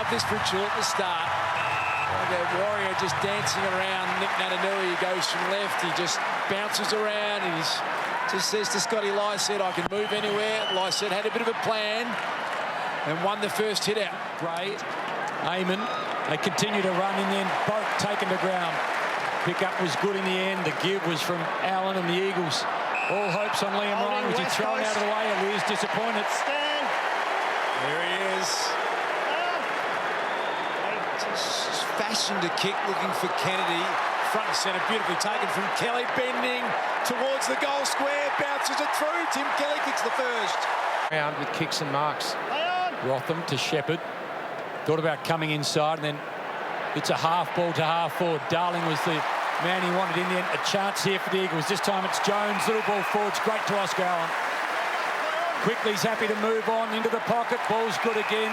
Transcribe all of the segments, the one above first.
love this ritual at the start. The Warrior just dancing around Nick Natanui. He goes from left, he just bounces around. He's just says to Scotty Lycett, I can move anywhere. Lycett had a bit of a plan and won the first hit out. Gray, Eamon, they continue to run in the end, both taken to ground. Pick-up was good in the end. The give was from Allen and the Eagles. All hopes on Liam Ryan. Was he thrown out of the way? Lear's disappointed. Stand. There he is. Just fashioned a kick, looking for Kennedy. Front and centre, beautifully taken from Kelly, bending towards the goal square, bounces it through. Tim Kelly kicks the first. Round with kicks and marks. Rotham to Shepherd. Thought about coming inside, and then it's a half ball to half forward. Darling was the man he wanted in the end. A chance here for the Eagles. This time it's Jones. Little ball forward. It's great to Oscar Allen. Quickly's happy to move on into the pocket. Ball's good again.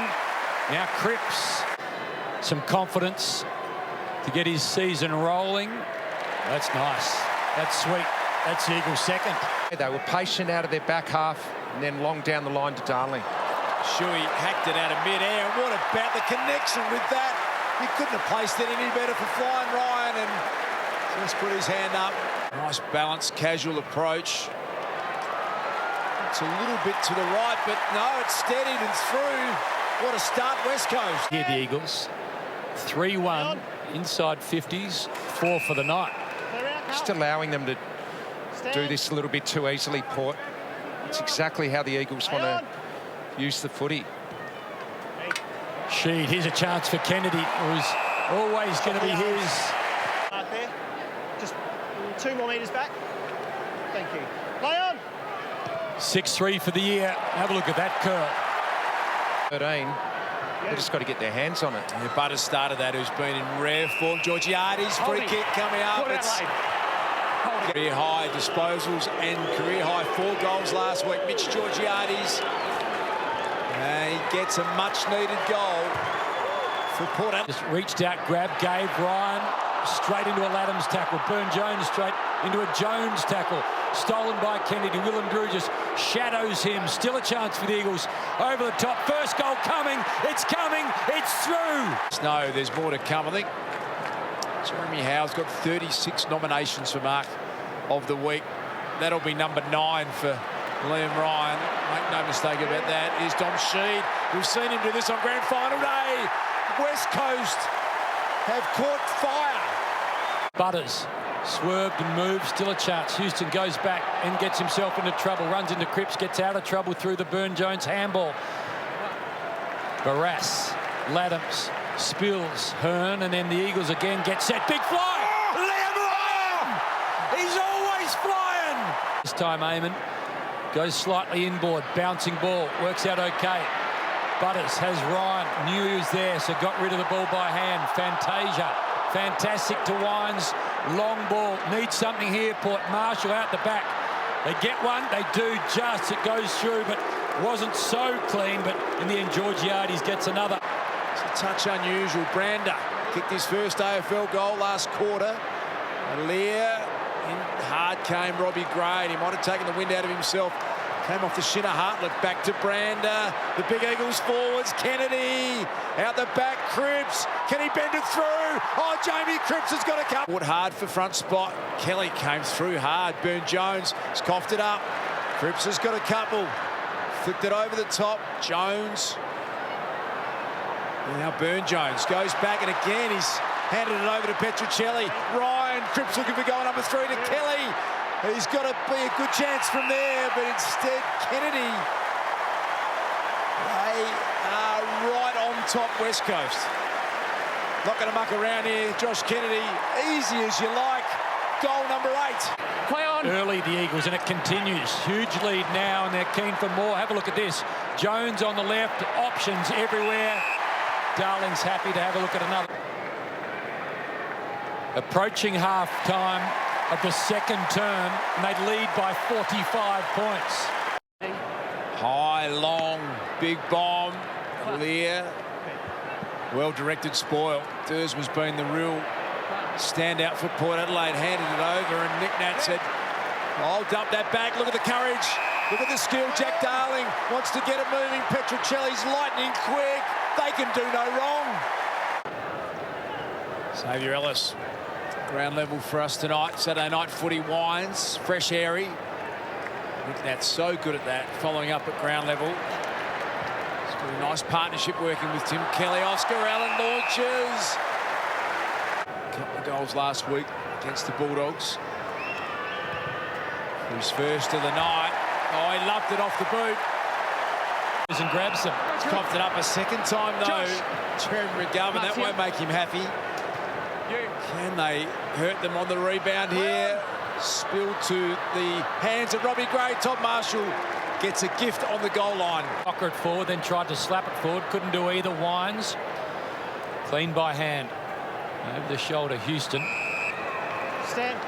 Now Cripps. Some confidence to get his season rolling. That's nice. That's sweet. That's the Eagles' second. They were patient out of their back half and then long down the line to Darling. Shuey hacked it out of mid-air. What about the connection with that? He couldn't have placed it any better for Flying Ryan and just put his hand up. Nice balanced, casual approach. It's a little bit to the right, but no, it's steadied and through. What a start, West Coast. Here the Eagles. 3-1, inside 50s, 4 for the night. Just allowing them to do this a little bit too easily, Port. It's exactly how the Eagles want to use the footy. Sheed, here's a chance for Kennedy. It was always going to be his. Right there. Just 2 more metres back. Thank you. Play on. 6-3 for the year. Have a look at that curl. 13. They've just got to get their hands on it. Yeah, Butters started that, who's been in rare form. Georgiades, free kick coming up. It's career high disposals and career high 4 goals last week. Mitch Georgiades. He gets a much needed goal for Port Adelaide. Just reached out, grabbed, gave Ryan straight into a Laddams tackle. Burn-Jones straight into a Jones tackle. Stolen by Kennedy. Willem Drew just shadows him. Still a chance for the Eagles. Over the top. First goal coming. It's coming. It's through. No, there's more to come. I think Jeremy Howe's got 36 nominations for Mark of the Week. That'll be number 9 for Liam Ryan. Make no mistake about that. Here's Dom Sheed. We've seen him do this on grand final day. West Coast have caught fire. Butters swerved and moved. Still a chance. Houston goes back and gets himself into trouble. Runs into Cripps. Gets out of trouble through the Burn-Jones handball. Barras, Laddams, Spills, Hearn, and then the Eagles again get set. Big fly! Liam Ryan! He's always flying! This time Eamon goes slightly inboard. Bouncing ball. Works out okay. Butters has Ryan. Knew he was there, so got rid of the ball by hand. Fantasia. Fantastic to Wines. Long ball. Needs something here. Port Marshall out the back. They get one. They do just. It goes through, but wasn't so clean. But in the end, Georgiades gets another. It's a touch unusual. Brander kicked his first AFL goal last quarter. Lear. In hard came Robbie Gray. He might have taken the wind out of himself. Came off the shin of Hartlett. Back to Brander. The big Eagles forwards. Kennedy. Out the back. Cripps. Can he bend it through? Oh, Jamie Cripps has got a couple. Fought hard for front spot. Kelly came through hard. Burn-Jones has coughed it up. Cripps has got a couple. Flipped it over the top. Jones. Now Burn-Jones goes back, and again he's handed it over to Petruccelli. Ryan. Cripps looking for goal number 3 to Kelly. He's got to be a good chance from there, but instead Kennedy. They are right on top, West Coast. Not going to muck around here. Josh Kennedy, easy as you like. Goal number 8. Play on. Early the Eagles, and it continues. Huge lead now, and they're keen for more. Have a look at this. Jones on the left. Options everywhere. Darling's happy to have a look at another. Approaching half-time of the second term, and they'd lead by 45 points. High, long, big bomb. Lear. Well-directed spoil. Dersman's been the real standout for Port Adelaide. Handed it over, and Nick Nat said, I'll dump that back. Look at the courage. Look at the skill. Jack Darling wants to get it moving. Petruccelli's lightning quick. They can can do no wrong. Xavier Ellis, ground level for us tonight. Saturday night footy wines, fresh airy. That's so good at that, following up at ground level. It's got a nice partnership working with Tim Kelly. Oscar Allen launches. A couple of goals last week against the Bulldogs. His first of the night. Oh, he loved it off the boot. And grabs them. Coughed it up a second time, though. Jeremy McGovern, that won't make him happy. Can they hurt them on the rebound here? Spilled to the hands of Robbie Gray. Todd Marshall gets a gift on the goal line. Knocker it forward, then tried to slap it forward. Couldn't do either. Wines. Clean by hand. Over the shoulder, Houston. Stand.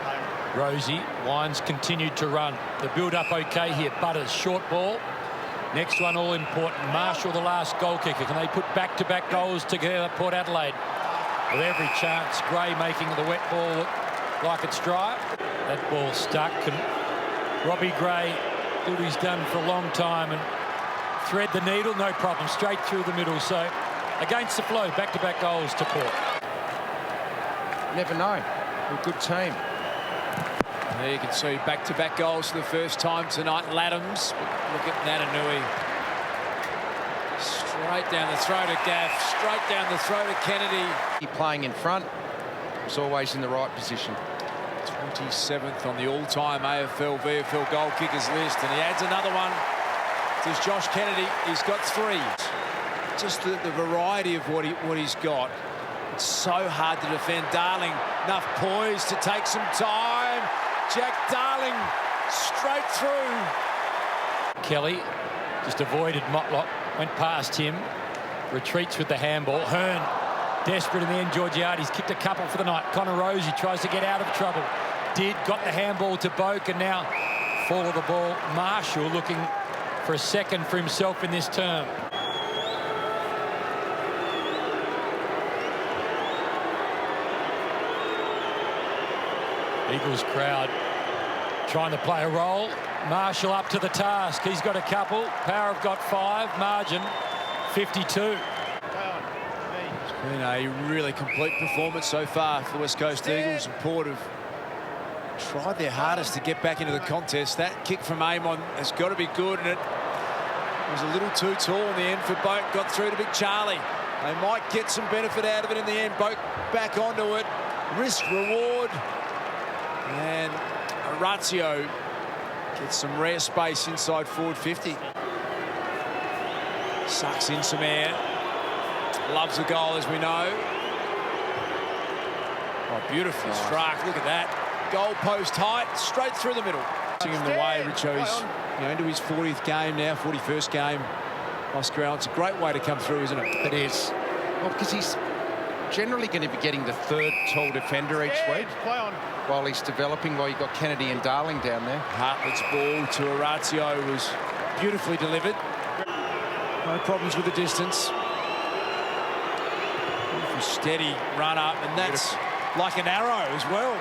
Rosie. Wines continued to run. The build-up okay here. Butters, short ball. Next one all important. Marshall, the last goal kicker. Can they put back-to-back goals together? Port Adelaide with every chance. Gray making the wet ball look like it's dry. That ball stuck, and Robbie Gray did what he's done for a long time and thread the needle, no problem, straight through the middle. So against the flow, back-to-back goals to Port. Never know. A good team. There you can see back-to-back goals for the first time tonight. Laddams, look at Natanui. Straight down the throat of Gaff, straight down the throat of Kennedy. He playing in front was always in the right position. 27th on the all-time AFL VFL goal kickers list, and he adds another one. There's Josh Kennedy. He's got 3. Just the variety of what he's got. It's so hard to defend. Darling, enough poise to take some time. Jack Darling straight through. Kelly just avoided Motlop, went past him, retreats with the handball. Hearn desperate in the end. Georgiades kicked a couple for the night. Connor Rosie tries to get out of trouble. Got the handball to Boak, and now fall of the ball. Marshall looking for a second for himself in this term. Eagles crowd trying to play a role. Marshall up to the task. He's got a couple. Power have got 5. Margin 52. It's been a really complete performance so far for the West Coast Eagles, and Port have tried their hardest to get back into the contest. That kick from Amon has got to be good, and it was a little too tall in the end for Boak. Got through to Big Charlie. They might get some benefit out of it in the end. Boak back onto it. Risk reward. And Orazio gets some rare space inside forward 50. Sucks in some air. Loves the goal, as we know. Oh, beautifully struck. Look at that. Goal post height, straight through the middle. Him the way, Richo's into his 40th game now, 41st game. Oscar Allen, it's a great way to come through, isn't it? It is. Well, because he's generally going to be getting the 3rd tall defender each week while he's developing, while you've got Kennedy and Darling down there. Hartlett's ball to Orazio was beautifully delivered. No problems with the distance. Beautiful, steady run up, and that's like an arrow as well.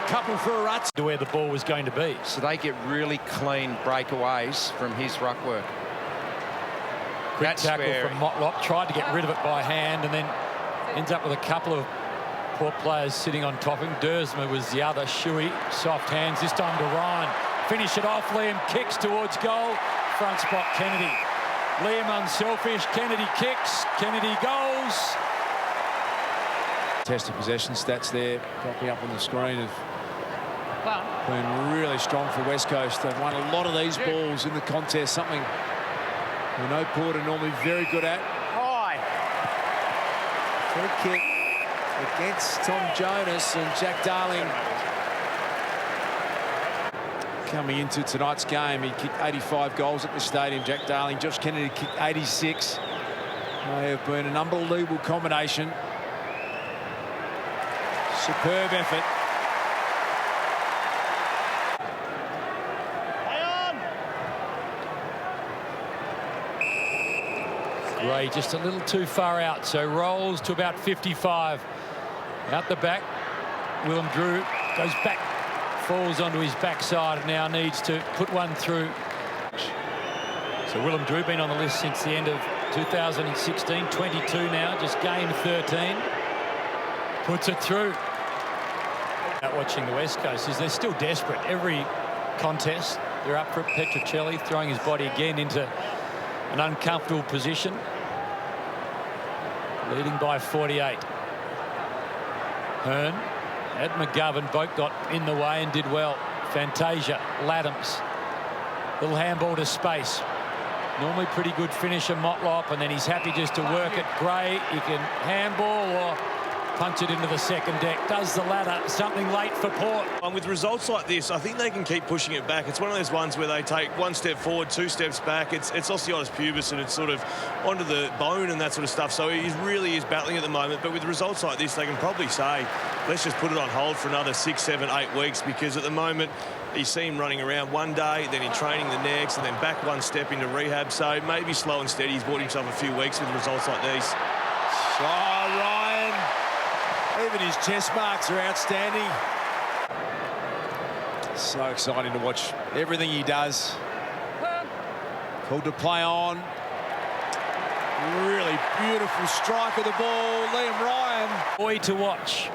Couple for Orazio. To where the ball was going to be. So they get really clean breakaways from his ruck work. Quick tackle from Motlop. Tried to get rid of it by hand, and then ends up with a couple of Port players sitting on top of him. Dersma was the other. Shuey, soft hands, this time to Ryan. Finish it off. Liam kicks towards goal. Front spot, Kennedy. Liam unselfish. Kennedy kicks. Kennedy goes. Tested possession stats there, popping up on the screen, have been really strong for West Coast. They've won a lot of these balls in the contest, something we know Port are normally very good at. Free kick against Tom Jonas, and Jack Darling coming into tonight's game. He kicked 85 goals at the stadium, Jack Darling. Josh Kennedy kicked 86. They have been an unbelievable combination. Superb effort. Gray just a little too far out, so rolls to about 55. Out the back, Willem Drew goes back, falls onto his backside, and now needs to put one through. So Willem Drew been on the list since the end of 2016, 22 now, just game 13. Puts it through. Out watching the West Coast is they're still desperate. Every contest, they're up for it. Petruccelli throwing his body again into an uncomfortable position. Leading by 48. Hearn, Ed McGovern both got in the way and did well. Fantasia, Laddams. Little handball to space. Normally pretty good finisher, Motlop, and then he's happy just to work it. Gray, he can handball or punch it into the second deck. Does the latter. Something late for Port. With results like this, I think they can keep pushing it back. It's one of those ones where they take one step forward, two steps back. It's osteitis pubis, and it's sort of onto the bone and that sort of stuff. So he really is battling at the moment. But with results like this, they can probably say, let's just put it on hold for another 6, 7, 8 weeks, because at the moment, you see him running around one day, then in training the next, and then back one step into rehab. So maybe slow and steady. He's bought himself a few weeks with results like these. Oh, Ryan. Even his chest marks are outstanding. So exciting to watch everything he does. Called to play on. Really beautiful strike of the ball. Liam Ryan. Boy to watch.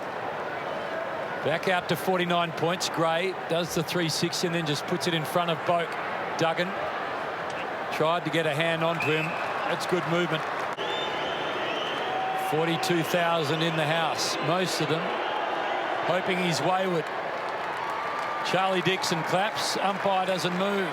Back out to 49 points. Gray does the 360 and then just puts it in front of Boak. Duggan tried to get a hand onto him. That's good movement. 42,000 in the house. Most of them hoping he's wayward. Charlie Dixon claps. Umpire doesn't move.